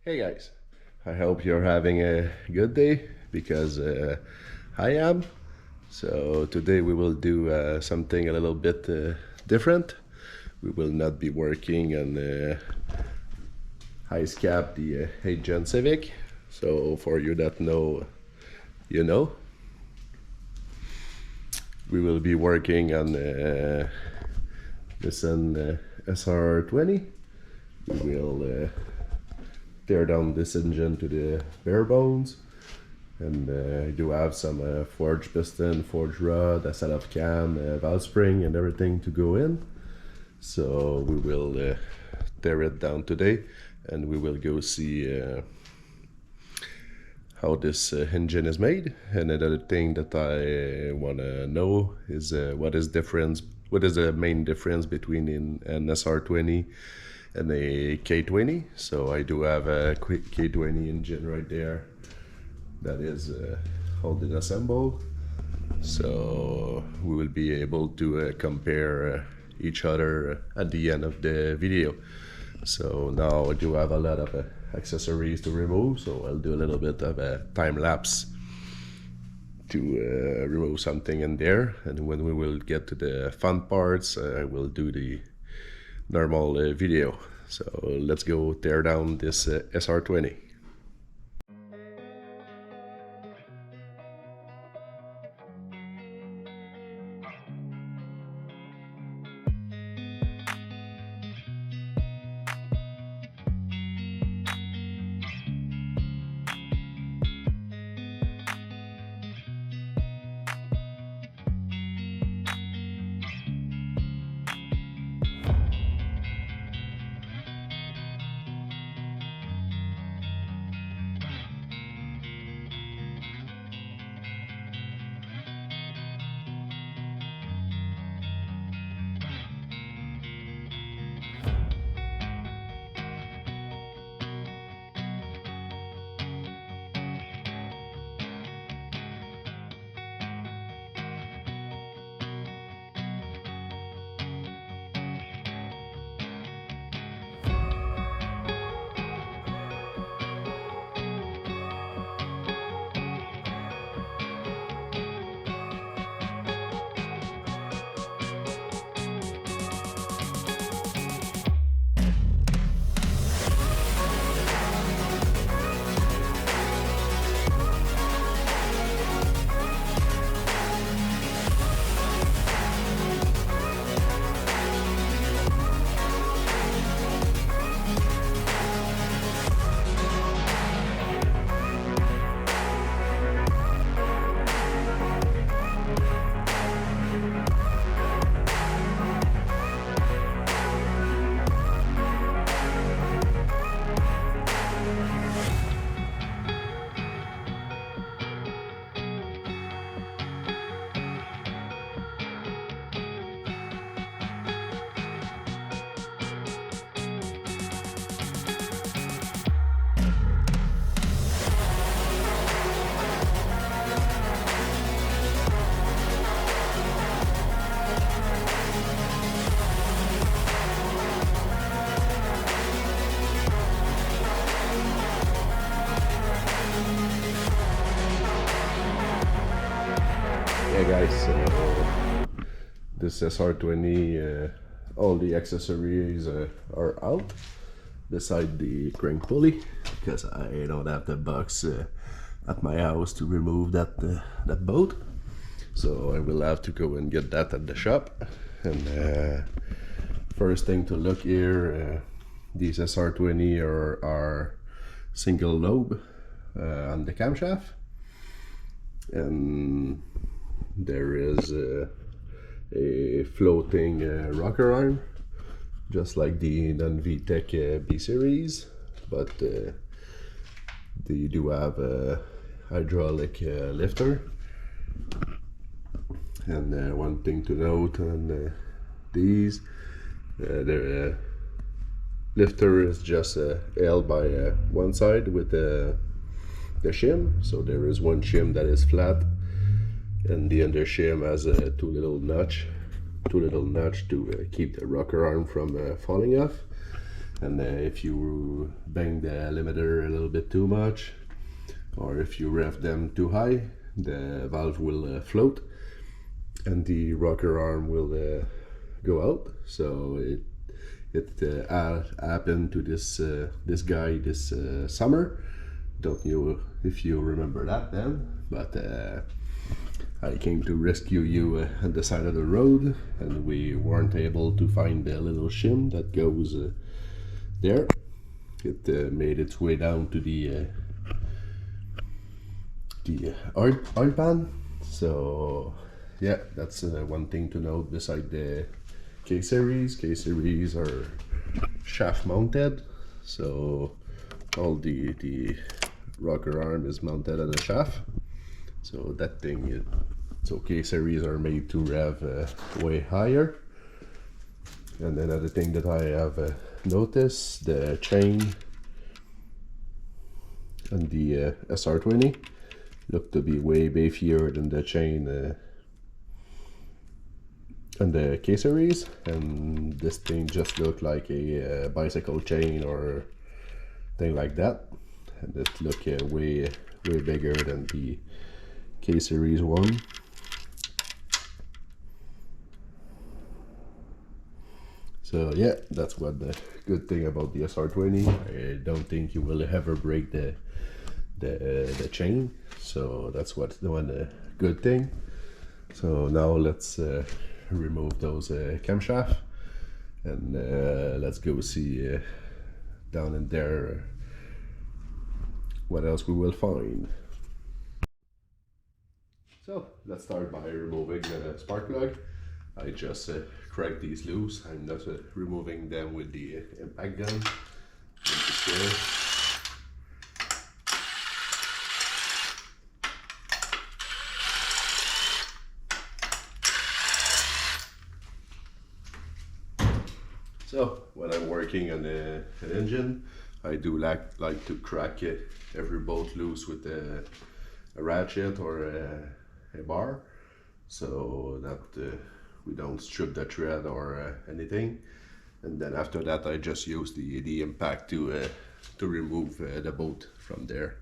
Hey guys, I hope you're having a good day because I am. So today we will do something a little bit different. We will not be working on ice cap the 8th Gen Civic. So for you that know, you know. We will be working on Nissan SR20. We will tear down this engine to the bare bones, and I do have some forged piston, forged rod, a set of cam, valve spring and everything to go in. So we will tear it down today, and we will go see how this engine is made. And another thing that I want to know is what is the main difference between an SR20 and a K20. So I do have a quick K20 engine right there that is already assembled. So we will be able to compare each other at the end of the video. So now I do have a lot of accessories to remove, so I'll do a little bit of a time lapse to remove something in there, and when we will get to the fun parts, I will do the normal video. So let's go tear down this SR20. Yeah guys, this SR20, all the accessories are out beside the crank pulley, because I don't have the box at my house to remove that bolt. So I will have to go and get that at the shop. And first thing to look here, these SR20 are single lobe on the camshaft, and there is a floating rocker arm, just like the non-VTEC B series, but they do have a hydraulic lifter. And one thing to note on these, the lifter is just held by one side with the shim. So there is one shim that is flat, and the under shim has two little notch to keep the rocker arm from falling off. and if you bang the limiter a little bit too much, or if you rev them too high, the valve will float and the rocker arm will go out. So it happened to this guy this summer. Don't know if you remember that then, but I came to rescue you at the side of the road, and we weren't able to find the little shim that goes there. It made its way down to the oil pan. So yeah, that's one thing to note beside the K-series. K-series are shaft mounted, so all the rocker arm is mounted on a shaft. So that thing, K-series are made to rev way higher. And another thing that I have noticed, the chain on the SR20 look to be way beefier than the chain on the K-series, and this thing just looked like a bicycle chain or thing like that, and it looked way bigger than the K-series one. So yeah, that's what the good thing about the SR20. I don't think you will ever break the chain, so that's what's the one good thing. So now let's remove those camshafts, and let's go see down in there what else we will find. So let's start by removing the spark plug. I just cracked these loose. I'm not removing them with the impact gun. So when I'm working on an engine, I do like to crack every bolt loose with a ratchet or a bar, so that we don't strip the thread or anything. And then after that, I just use the impact to remove the bolt from there.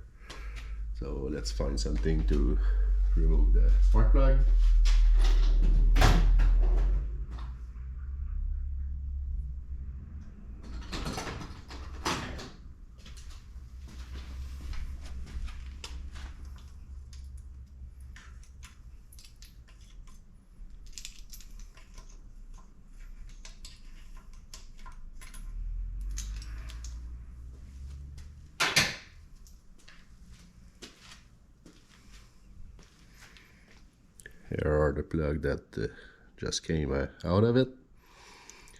So let's find something to remove the spark plug. Here are the plug that just came out of it.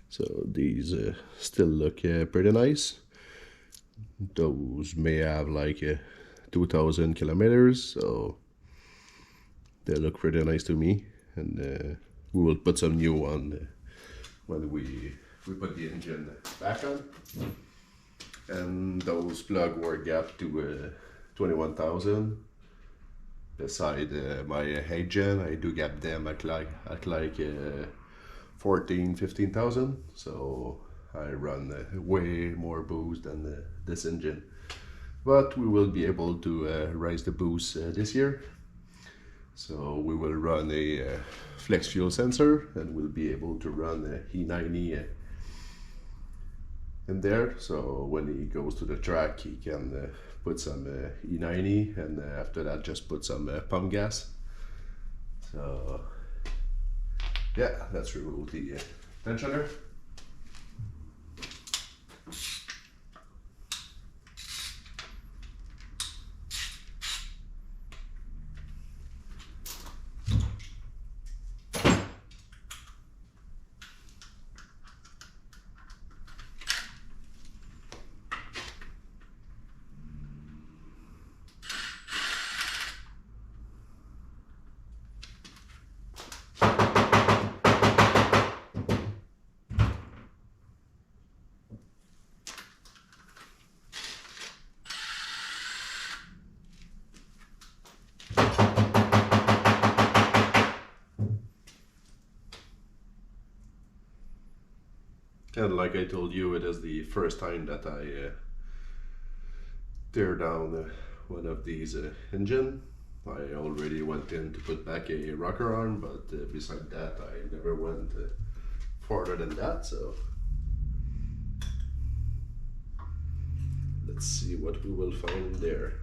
So these still look pretty nice. Those may have like 2,000 kilometers, so they look pretty nice to me. And we will put some new on when we put the engine back on. And those plugs were gapped to 21,000. Beside my 8-gen, I do gap them at like 14,000-15,000. So I run way more boost than this engine. But we will be able to raise the boost this year. So we will run a flex fuel sensor, and we'll be able to run E90 in there. So when he goes to the track, he can put some E90, and after that just put some pump gas. So yeah, let's remove the tensioner. And like I told you, it is the first time that I tear down one of these engine. I already went in to put back a rocker arm, but beside that I never went farther than that, so let's see what we will find there.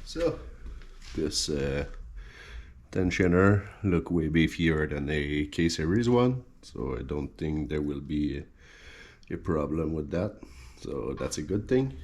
So this tensioner look way beefier than a K-series one, so I don't think there will be a problem with that, so that's a good thing.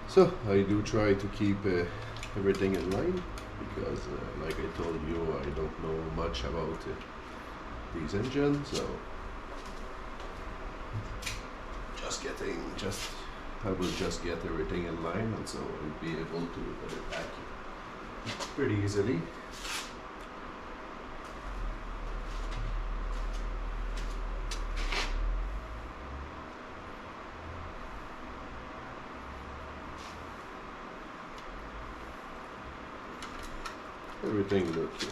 So I do try to keep everything in line because like I told you, I don't know much about these engines, so I will just get everything in line, and so I'll be able to put it back pretty easily. Everything looks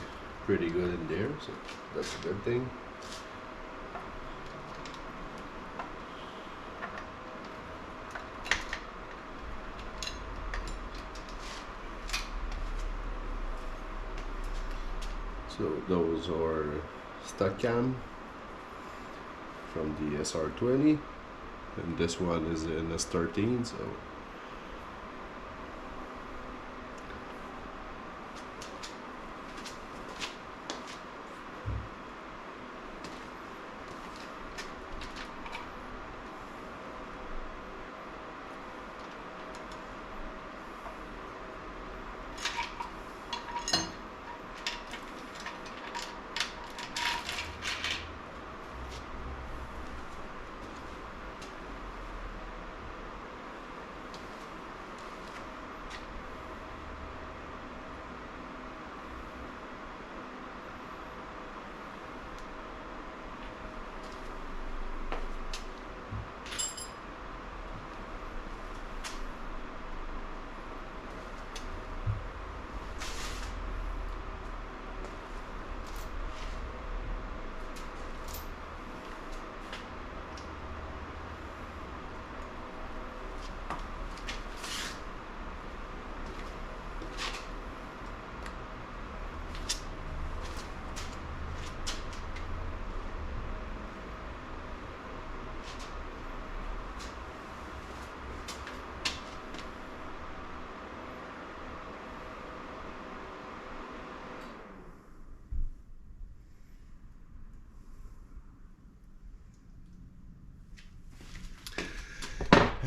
pretty good in there, so that's a good thing. So those are stock cam from the SR20, and this one is an S13. So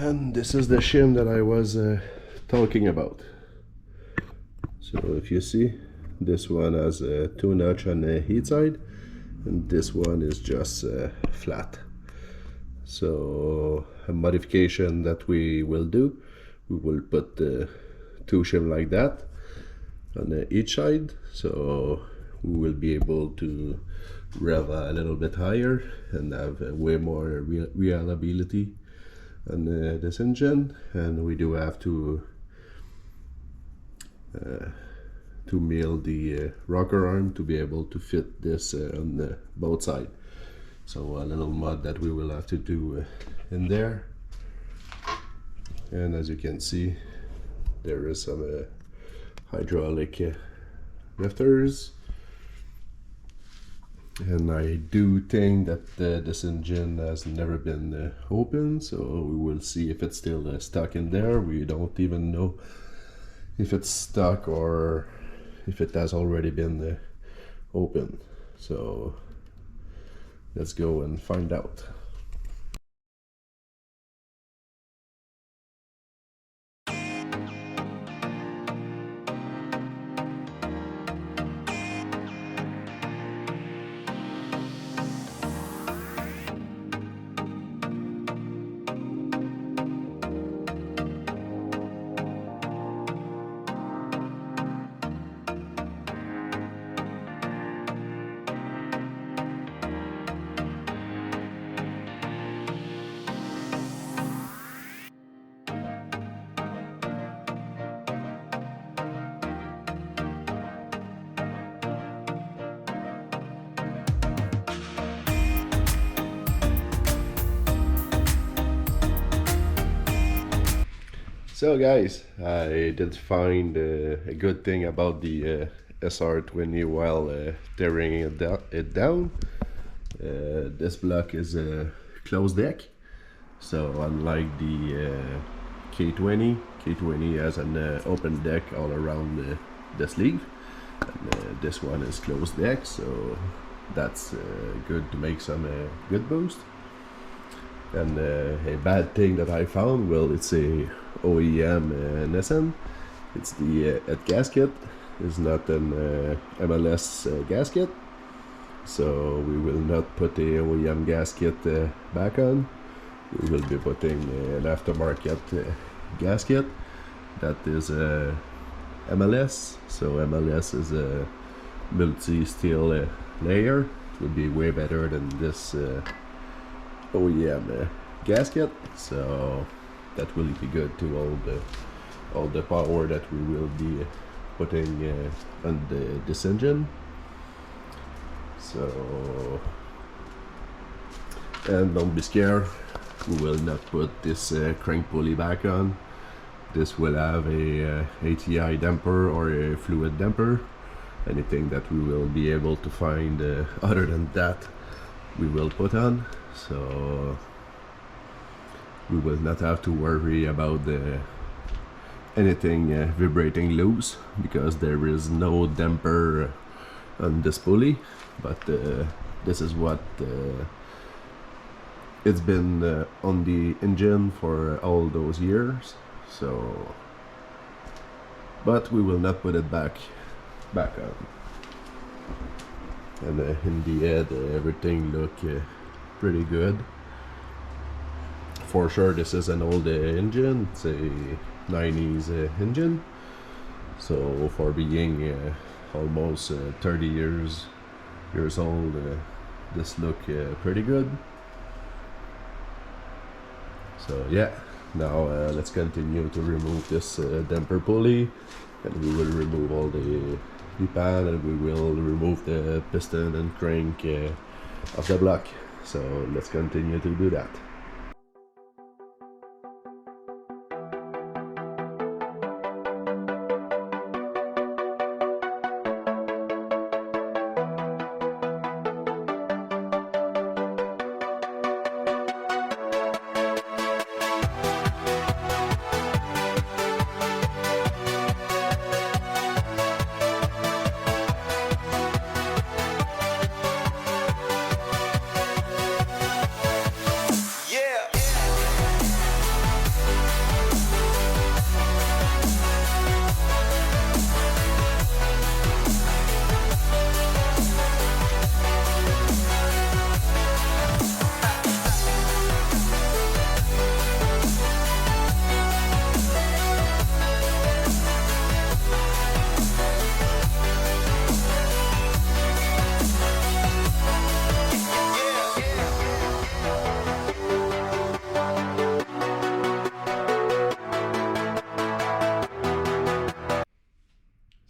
and this is the shim that I was talking about. So if you see, this one has a 2 notch on the heat side, and this one is just flat. So a modification that we will do, we will put the 2 shim like that on each side, so we will be able to rev a little bit higher and have way more reliability on this engine. And we do have to mill the rocker arm to be able to fit this on both sides. So a little mod that we will have to do in there. And as you can see, there is some hydraulic lifters. And I do think that this engine has never been opened, so we will see if it's still stuck in there. We don't even know if it's stuck or if it has already been opened. So let's go and find out. So guys, I did find a good thing about the SR20 while tearing it down. This block is a closed deck, so unlike the K20 has an open deck all around the sleeve, and this one is closed deck, so that's good to make some good boost. And a bad thing that I found, well, it's a OEM Nissan. It's the head gasket. It's not an MLS gasket, so we will not put the OEM gasket back on. We will be putting an aftermarket gasket that is MLS. So MLS is a multi-steel layer. It will be way better than this OEM gasket, so that will be good to all the power that we will be putting on this engine. So, and don't be scared, we will not put this crank pulley back on. This will have a ATI damper or a fluid damper, anything that we will be able to find other than that we will put on, so we will not have to worry about anything vibrating loose, because there is no damper on this pulley. But this is what it's been on the engine for all those years, so but we will not put it back on. And in the head everything look pretty good. For sure this is an old engine, it's a 90s engine, so for being almost 30 years old, this look pretty good. So yeah, now let's continue to remove this damper pulley, and we will remove all the pan, and we will remove the piston and crank of the block. So let's continue to do that.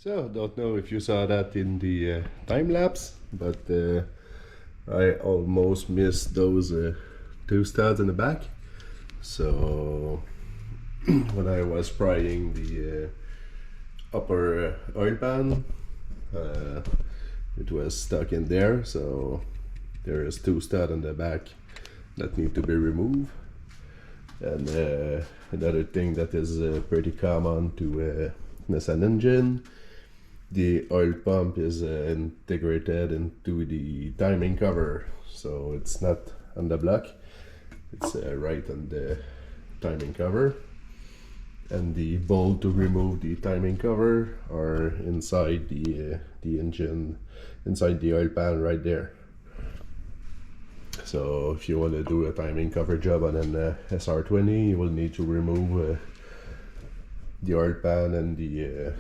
So, don't know if you saw that in the time lapse, but I almost missed those two studs in the back. So, when I was prying the upper oil pan, it was stuck in there, so there is two studs in the back that need to be removed. And another thing that is pretty common to Nissan engine, the oil pump is integrated into the timing cover, so it's not on the block, it's right on the timing cover, and the bolt to remove the timing cover are inside the engine, inside the oil pan right there. So if you want to do a timing cover job on an SR20, you will need to remove the oil pan and the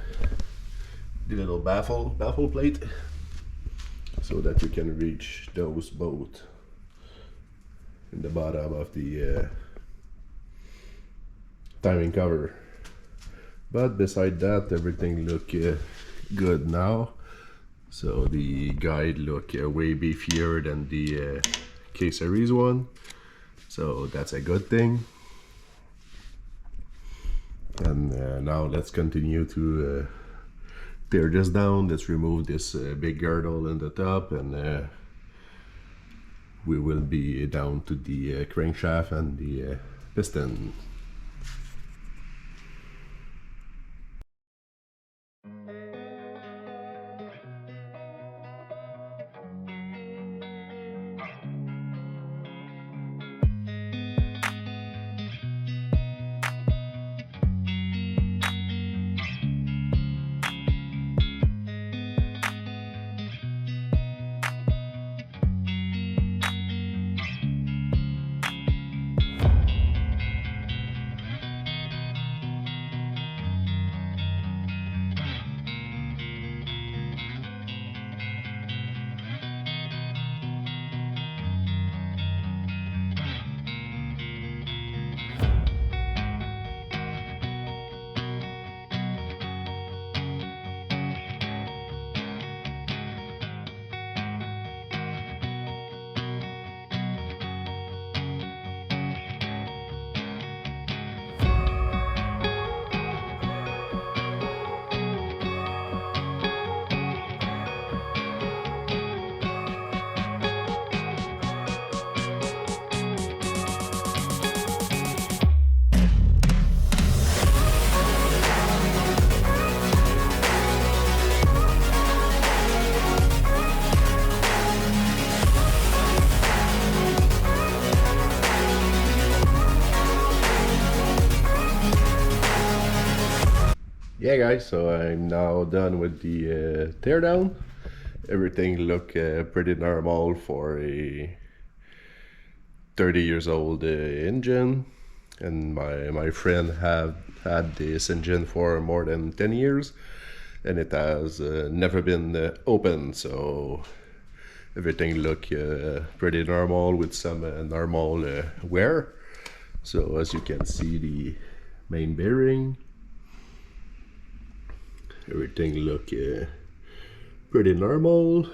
little baffle plate, so that you can reach those both in the bottom of the timing cover. But beside that, everything look good now. So the guide look way beefier than the K-Series one, so that's a good thing. And now let's continue to tear this down. Let's remove this big girdle in the top, and we will be down to the crankshaft and the piston. Yeah guys, so I'm now done with the teardown. Everything look pretty normal for a 30 years old engine, and my friend have had this engine for more than 10 years, and it has never been open, so everything look pretty normal with some normal wear. So as you can see, the main bearing, everything look pretty normal.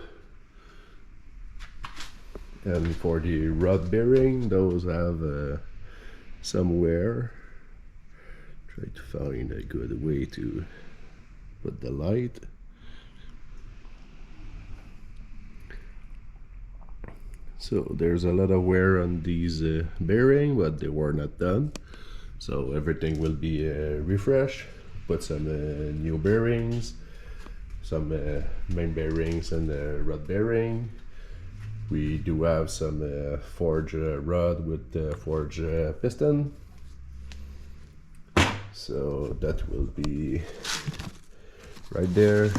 And for the rod bearing, those have some wear. Try to find a good way to put the light. So there's a lot of wear on these bearing, but they were not done. So everything will be refreshed. Put some new bearings, some main bearings and rod bearing. We do have some forged rod with forged piston. So that will be right there.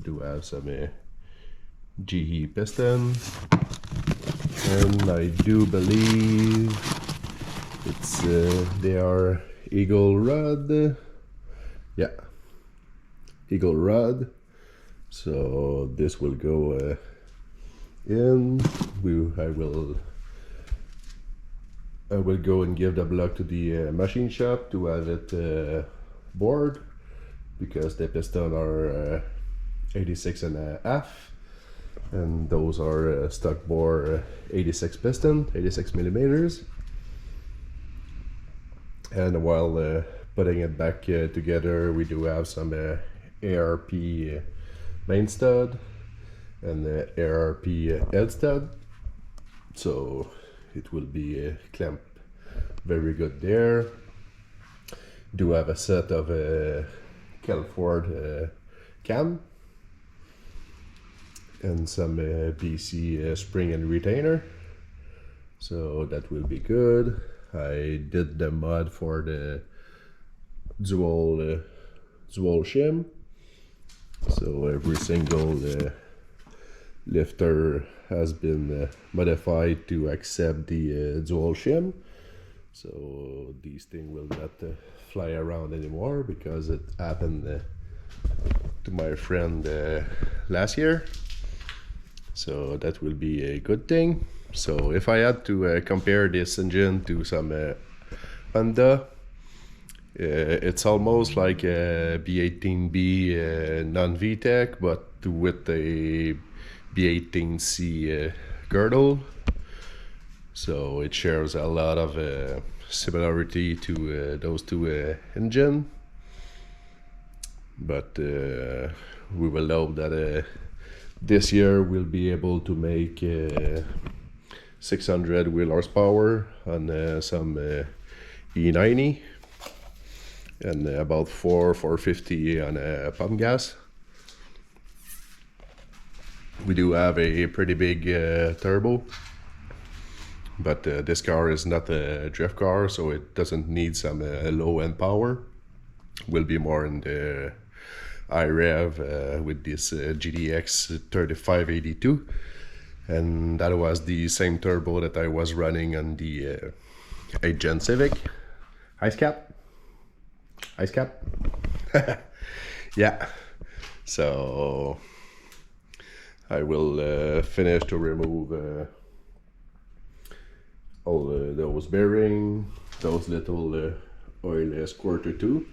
Do have some GE piston. And I do believe it's they are Eagle rod. Yeah, Eagle rod. So this will go in. I will go and give the block to the machine shop to have it bored, because the piston are 86.5, and those are stock bore 86 piston, 86 millimeters. And while putting it back together, we do have some ARP main stud and ARP head stud, so it will be clamped very good there. Do have a set of Kelford cam and some BC spring and retainer, so that will be good. I did the mod for the dual shim, so every single lifter has been modified to accept the dual shim, so these things will not fly around anymore, because it happened to my friend last year. So that will be a good thing. So if I had to compare this engine to some Honda, it's almost like a B18B non-VTEC, but with a B18C girdle. So it shares a lot of similarity to those two engines. But we will hope that this year we'll be able to make 600 wheel horsepower on some E90 and about 450 on pump gas. We do have a pretty big turbo, but this car is not a drift car, so it doesn't need some low end power. Will be more in the high rev with this GDX 3582, and that was the same turbo that I was running on the 8 Gen Civic. Ice cap. Yeah, so I will finish to remove all those bearings, those little oil squirter too,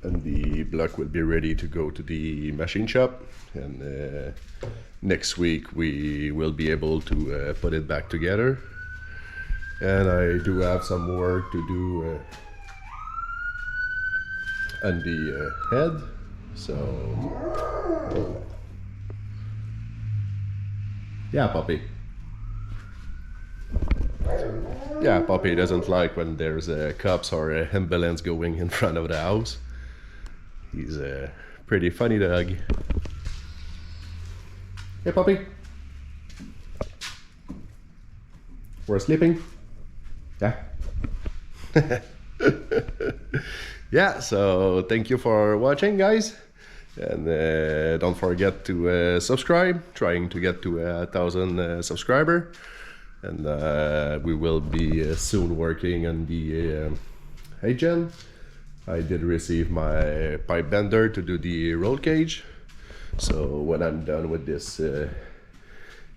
and the block will be ready to go to the machine shop, and next week we will be able to put it back together. And I do have some work to do on the head, so yeah, puppy. Yeah, puppy doesn't like when there's cops or ambulance going in front of the house. He's a pretty funny dog. Hey, puppy. We're sleeping. Yeah. yeah, so thank you for watching, guys, and don't forget to subscribe, trying to get to 1,000 subscriber, and we will be soon working on the agent. I did receive my pipe bender to do the roll cage, so when I'm done with this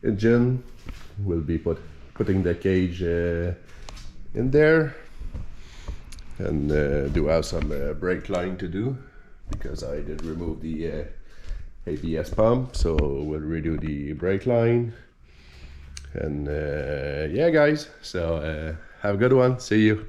engine, we'll be putting the cage in there, and do have some brake line to do, because I did remove the ABS pump, so we'll redo the brake line. And yeah, guys, so have a good one. See you.